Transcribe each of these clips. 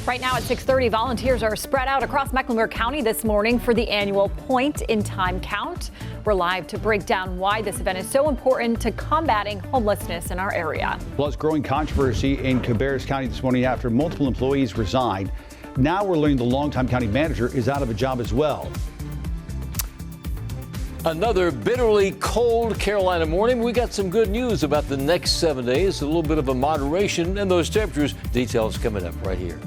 Right now at 6:30, volunteers are spread out across Mecklenburg County this morning for the annual Point in Time count. We're live to break down why this event is so important to combating homelessness in our area. Plus, growing controversy in Cabarrus County this morning after multiple employees resigned. Now we're learning the longtime county manager is out of a job as well. Another bitterly cold Carolina morning. We got some good news about the next 7 days, a little bit of a moderation in those temperatures. Details coming up right here.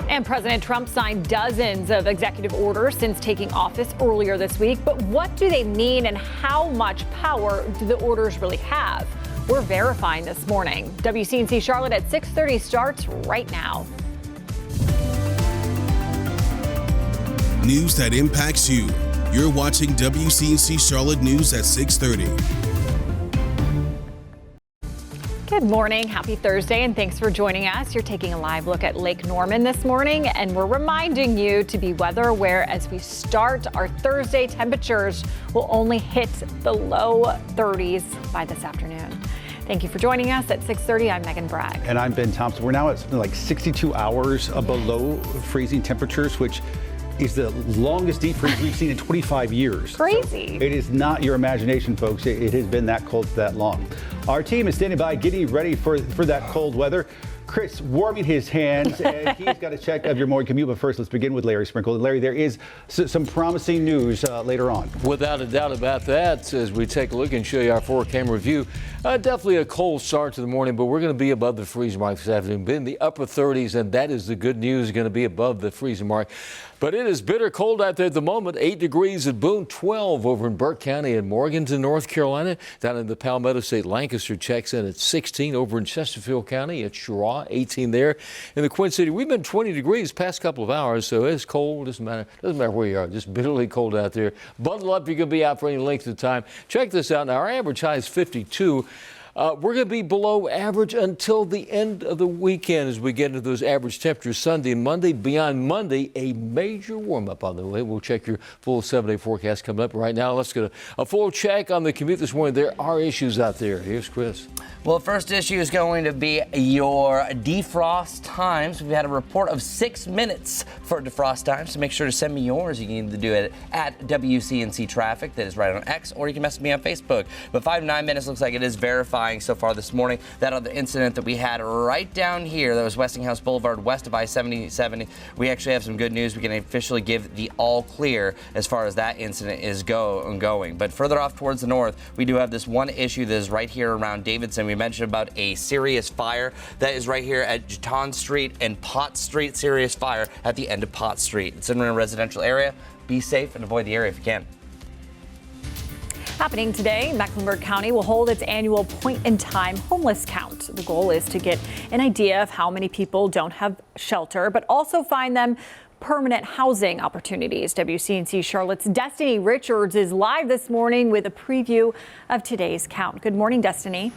And President Trump signed dozens of executive orders since taking office earlier this week. But what do they mean and how much power do the orders really have? We're verifying this morning. WCNC Charlotte at 6:30 starts right now. News that impacts you. You're watching WCNC Charlotte News at 6:30. Good morning. Happy Thursday, and thanks for joining us. You're taking a live look at Lake Norman this morning, and we're reminding you to be weather aware as we start. Our Thursday temperatures will only hit the low 30s by this afternoon. Thank you for joining us at 6:30. I'm Megan Bragg. And I'm Ben Thompson. We're now at something like 62 hours below freezing temperatures, which is the longest deep freeze we've seen in 25 years. Crazy. So it is not your imagination, folks. It has been that cold for that long. Our team is standing by, getting ready for that cold weather. Chris warming his hands, and he's got a check of your morning commute. But first, let's begin with Larry Sprinkle. Larry, there is some promising news later on. Without a doubt about that, as we take a look and show you our 4-camera view, definitely a cold start to the morning, but we're going to be above the freezing mark this afternoon. Been in the upper 30s, and that is the good news, going to be above the freezing mark. But it is bitter cold out there at the moment. 8 degrees at Boone, 12 over in Burke County and Morganton, North Carolina. Down in the Palmetto State, Lancaster checks in at 16 over in Chesterfield County at Cheraw, 18 there. In the Queen City, we've been 20 degrees past couple of hours, so it's cold. Doesn't matter where you are, just bitterly cold out there. Bundle up, you're going to be out for any length of time. Check this out. Now, our average high is 52. We're going to be below average until the end of the weekend as we get into those average temperatures Sunday and Monday. Beyond Monday, a major warm-up on the way. We'll check your full 7-day forecast coming up. Right now, let's get a full check on the commute this morning. There are issues out there. Here's Chris. Well, the first issue is going to be your defrost times. We've had a report of 6 minutes for defrost times, so make sure to send me yours. You can either do it at WCNC Traffic, that is right on X, or you can message me on Facebook. But 5 to 9 minutes looks like it is verifying so far this morning. That other incident that we had right down here, that was Westinghouse Boulevard west of I-70. We actually have some good news. We can officially give the all clear as far as that incident is going. But further off towards the north, we do have this one issue that is right here around Davidson. We mentioned about a serious fire that is right here at Jeton Street and Pot Street. Serious fire at the end of Pot Street. It's in a residential area. Be safe and avoid the area if you can. Happening today, Mecklenburg County will hold its annual point-in-time homeless count. The goal is to get an idea of how many people don't have shelter, but also find them permanent housing opportunities. WCNC Charlotte's Destiny Richards is live this morning with a preview of today's count. Good morning, Destiny.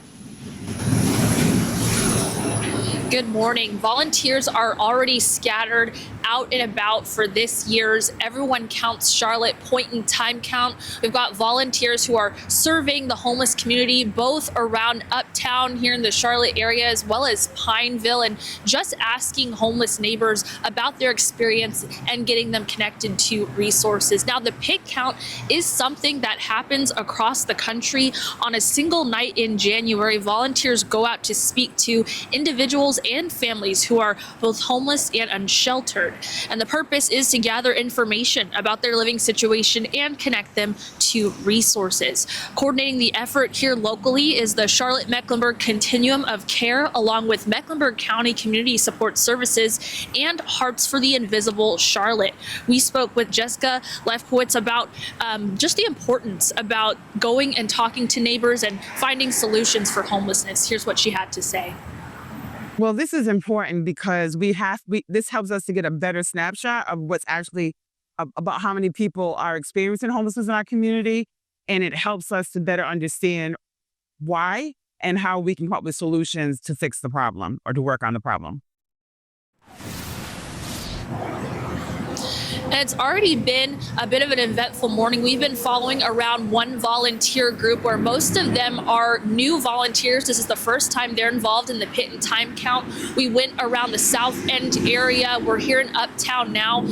Good morning. Volunteers are already scattered out and about for this year's Everyone Counts Charlotte point in time count. We've got volunteers who are surveying the homeless community both around uptown here in the Charlotte area as well as Pineville, and just asking homeless neighbors about their experience and getting them connected to resources. Now, the pig count is something that happens across the country on a single night in January. Volunteers go out to speak to individuals and families who are both homeless and unsheltered. And the purpose is to gather information about their living situation and connect them to resources. Coordinating the effort here locally is the Charlotte-Mecklenburg Continuum of Care, along with Mecklenburg County Community Support Services and Hearts for the Invisible Charlotte. We spoke with Jessica Lefkowitz about just the importance about going and talking to neighbors and finding solutions for homelessness. Here's what she had to say. Well, this is important because this helps us to get a better snapshot of what's actually about how many people are experiencing homelessness in our community. And it helps us to better understand why and how we can come up with solutions to fix the problem or to work on the problem. And it's already been a bit of an eventful morning. We've been following around one volunteer group where most of them are new volunteers. This is the first time they're involved in the pit and time count. We went around the South End area. We're here in Uptown now.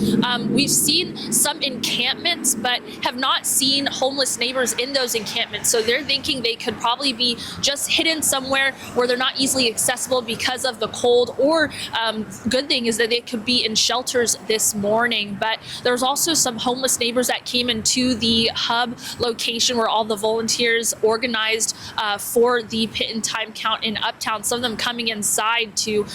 We've seen some encampments, but have not seen homeless neighbors in those encampments. So they're thinking they could probably be just hidden somewhere where they're not easily accessible because of the cold, or good thing is that they could be in shelters this morning. But there's also some homeless neighbors that came into the hub location where all the volunteers organized for the pit and time count in Uptown, some of them coming inside to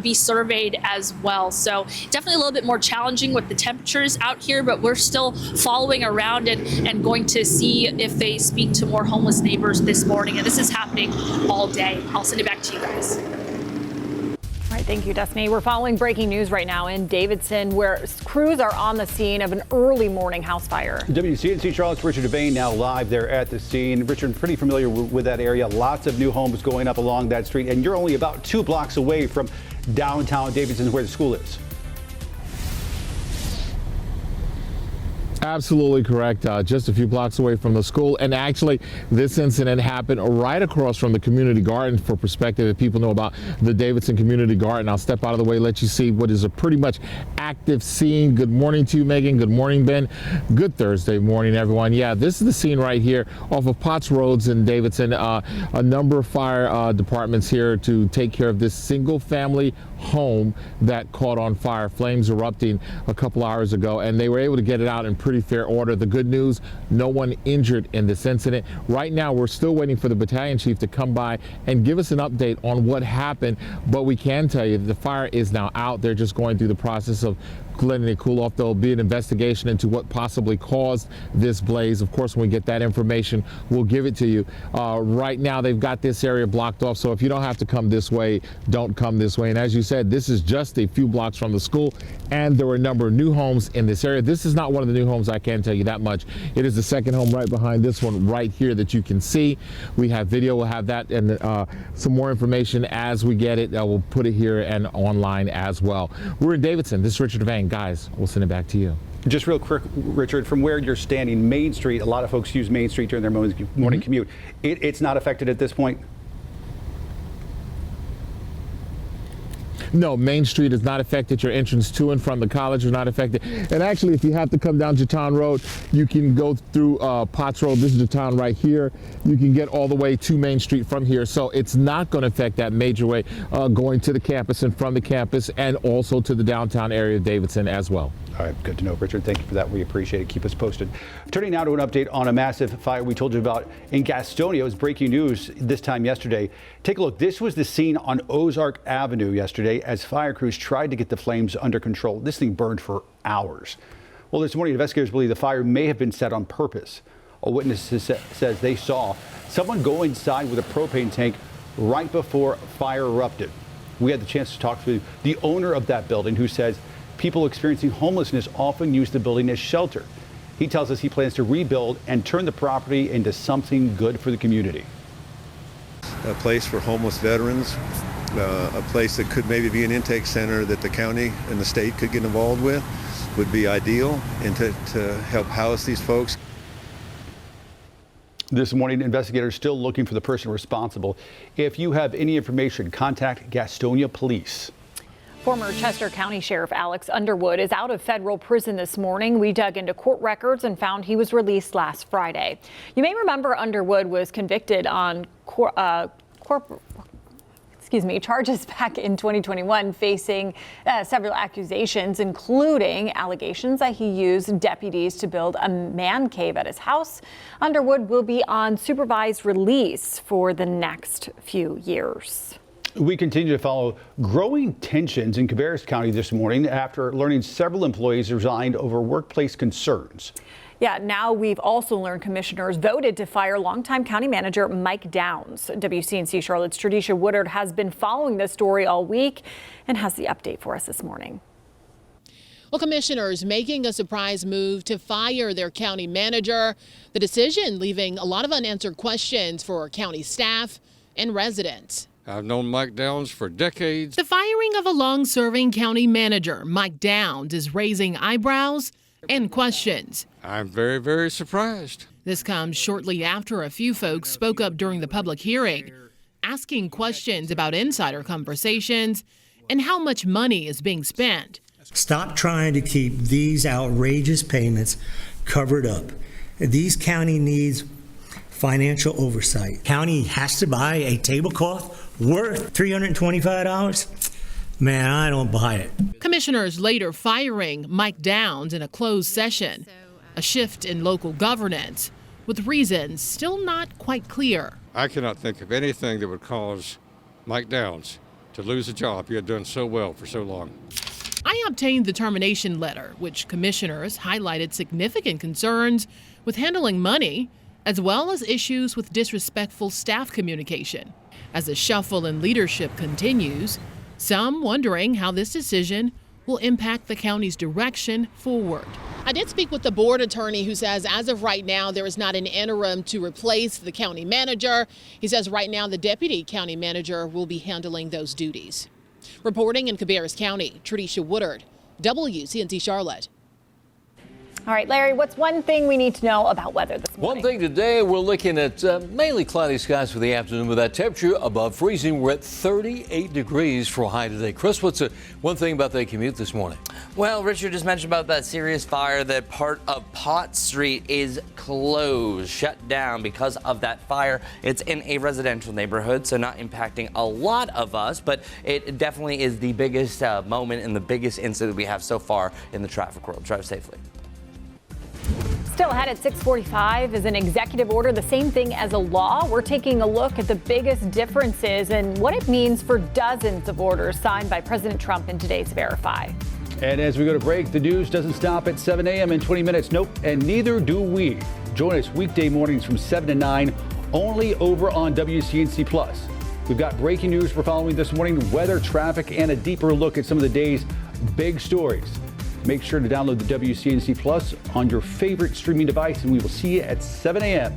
be surveyed as well. So definitely a little bit more challenging with the temperatures out here, but we're still following around and going to see if they speak to more homeless neighbors this morning. And this is happening all day. I'll send it back to you guys. All right, thank you, Destiny. We're following breaking news right now in Davidson, where crews are on the scene of an early morning house fire. WCNC Charlotte's Richard Devane now live there at the scene. Richard, pretty familiar with that area. Lots of new homes going up along that street, and you're only about 2 blocks away from downtown Davidson, where the school is. Absolutely correct. Just a few blocks away from the school. And actually, this incident happened right across from the community garden. For perspective, if people know about the Davidson Community Garden, I'll step out of the way, let you see what is a pretty much active scene. Good morning to you, Megan. Good morning, Ben. Good Thursday morning, everyone. Yeah, this is the scene right here off of Potts Roads in Davidson. A number of fire departments here to take care of this single family home that caught on fire, flames erupting a couple hours ago, and they were able to get it out in pretty fair order. The good news, no one injured in this incident. Right now, we're still waiting for the battalion chief to come by and give us an update on what happened, but we can tell you that the fire is now out. They're just going through the process of letting it cool off. There'll be an investigation into what possibly caused this blaze. Of course, when we get that information, we'll give it to you. Right now, they've got this area blocked off, so if you don't have to come this way, don't come this way. And as you said, this is just a few blocks from the school, and there were a number of new homes in this area. This is not one of the new homes, I can tell you that much. It is the second home right behind this one right here that you can see. We have video, we'll have that, and some more information as we get it. We'll put it here and online as well. We're in Davidson. This is Richard Devane. Guys, we'll send it back to you. Just real quick, Richard, from where you're standing, Main Street, a lot of folks use Main Street during their morning commute. It's not affected at this point? No, Main Street is not affected. Your entrance to and from the college is not affected. And actually, if you have to come down Jatan Road, you can go through Potts Road. This is Jatan right here. You can get all the way to Main Street from here. So it's not going to affect that major way going to the campus and from the campus, and also to the downtown area of Davidson as well. All right, good to know, Richard. Thank you for that. We appreciate it. Keep us posted. Turning now to an update on a massive fire we told you about in Gastonia. It was breaking news this time yesterday. Take a look. This was the scene on Ozark Avenue yesterday as fire crews tried to get the flames under control. This thing burned for hours. Well, this morning, investigators believe the fire may have been set on purpose. A witness says they saw someone go inside with a propane tank right before fire erupted. We had the chance to talk to the owner of that building, who says people experiencing homelessness often use the building as shelter. He tells us he plans to rebuild and turn the property into something good for the community. A place for homeless veterans, a place that could maybe be an intake center that the county and the state could get involved with would be ideal, and to help house these folks. This morning, investigators still looking for the person responsible. If you have any information, contact Gastonia Police. Former Chester County Sheriff Alex Underwood is out of federal prison this morning. We dug into court records and found he was released last Friday. You may remember Underwood was convicted on charges back in 2021, facing several accusations, including allegations that he used deputies to build a man cave at his house. Underwood will be on supervised release for the next few years. We continue to follow growing tensions in Cabarrus County this morning after learning several employees resigned over workplace concerns. Yeah, now we've also learned commissioners voted to fire longtime county manager Mike Downs. WCNC Charlotte's Tradisha Woodard has been following this story all week and has the update for us this morning. Well, commissioners making a surprise move to fire their county manager. The decision leaving a lot of unanswered questions for county staff and residents. I've known Mike Downs for decades. The firing of a long-serving county manager, Mike Downs, is raising eyebrows and questions. I'm very, very surprised. This comes shortly after a few folks spoke up during the public hearing, asking questions about insider conversations and how much money is being spent. Stop trying to keep these outrageous payments covered up. These county needs financial oversight. County has to buy a tablecloth worth $325. Man, I don't buy it. Commissioners later firing Mike Downs in a closed session, a shift in local governance, with reasons still not quite clear. I cannot think of anything that would cause Mike Downs to lose a job he had done so well for so long. I obtained the termination letter, which commissioners highlighted significant concerns with handling money, as well as issues with disrespectful staff communication. As the shuffle in leadership continues, some wondering how this decision will impact the county's direction forward. I did speak with the board attorney who says as of right now, there is not an interim to replace the county manager. He says right now the deputy county manager will be handling those duties. Reporting in Cabarrus County, Tradisha Woodard, WCNC Charlotte. All right, Larry, what's one thing we need to know about weather this morning? One thing today, we're looking at mainly cloudy skies for the afternoon with that temperature above freezing. We're at 38 degrees for a high today. Chris, what's one thing about the commute this morning? Well, Richard just mentioned about that serious fire. That part of Pot Street is closed, shut down because of that fire. It's in a residential neighborhood, so not impacting a lot of us, but it definitely is the biggest moment and the biggest incident we have so far in the traffic world. Drive safely. Still ahead at 6:45 is an executive order, the same thing as a law. We're taking a look at the biggest differences and what it means for dozens of orders signed by President Trump in today's Verify. And as we go to break, the news doesn't stop at 7 a.m. in 20 minutes. Nope, and neither do we. Join us weekday mornings from 7 to 9, only over on WCNC Plus. We've got breaking news we're following this morning, weather, traffic, and a deeper look at some of the day's big stories. Make sure to download the WCNC Plus on your favorite streaming device, and we will see you at 7 a.m.